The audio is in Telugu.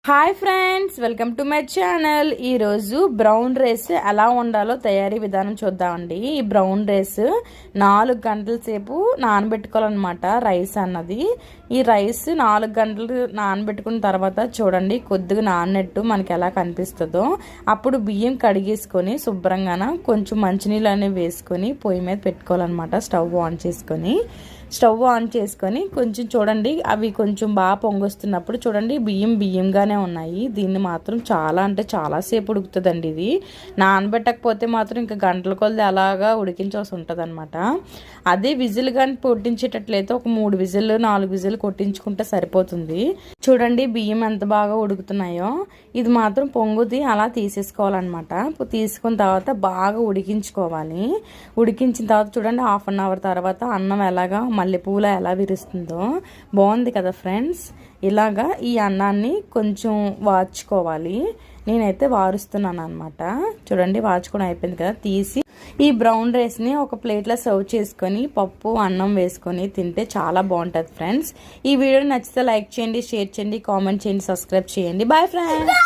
Hi friends, welcome to my channel. ఈరోజు బ్రౌన్ రైస్ ఎలా వండాలో తయారీ విధానం చూద్దామండి. ఈ బ్రౌన్ రైస్ 4 గంటల సేపు నానబెట్టుకోవాలన్నమాట. రైస్ అన్నది ఈ రైస్ 4 గంటలు నానబెట్టుకున్న తర్వాత చూడండి కొద్దిగా నాననట్టు మనకి ఎలా కనిపిస్తుందో అప్పుడు బియ్యం కడిగేసుకొని శుభ్రంగా కొంచెం మంచినీళ్ళు అనేవి వేసుకొని పొయ్యి మీద పెట్టుకోవాలన్నమాట. స్టవ్ ఆన్ చేసుకొని కొంచెం చూడండి అవి కొంచెం బాగా పొంగొస్తున్నప్పుడు చూడండి బియ్యంగానే ఉన్నాయి. దీన్ని మాత్రం చాలా సేపు ఉడుకుతుందండి. ఇది నానబెట్టకపోతే మాత్రం ఇంకా గంటల కొలది అలాగా ఉడికించాల్సి ఉంటుంది అనమాట. అదే విజిల్ కానీ కొట్టించేటట్లయితే ఒక 3 విజిల్ 4 విజిల్ కొట్టించుకుంటే సరిపోతుంది. చూడండి బియ్యం ఎంత బాగా ఉడుకుతున్నాయో. ఇది మాత్రం పొంగుది అలా తీసేసుకోవాలన్నమాట. తీసుకున్న తర్వాత బాగా ఉడికించుకోవాలి. ఉడికించిన తర్వాత చూడండి 1/2 అవర్ తర్వాత అన్నం ఎలాగా మల్లెపూల ఎలా విరుస్తుందో బాగుంది కదా ఫ్రెండ్స్. ఇలాగా ఈ అన్నాన్ని కొంచెం వార్చుకోవాలి. నేనైతే వారుస్తున్నాను అనమాట. చూడండి వార్చుకొని అయిపోయింది కదా. తీసి ఈ బ్రౌన్ రైస్ని ఒక ప్లేట్లో సర్వ్ చేసుకొని పప్పు అన్నం వేసుకొని తింటే చాలా బాగుంటుంది ఫ్రెండ్స్. ఈ వీడియో నచ్చితే లైక్ చేయండి, షేర్ చేయండి, కామెంట్ చేయండి, సబ్స్క్రైబ్ చేయండి. Bye friends.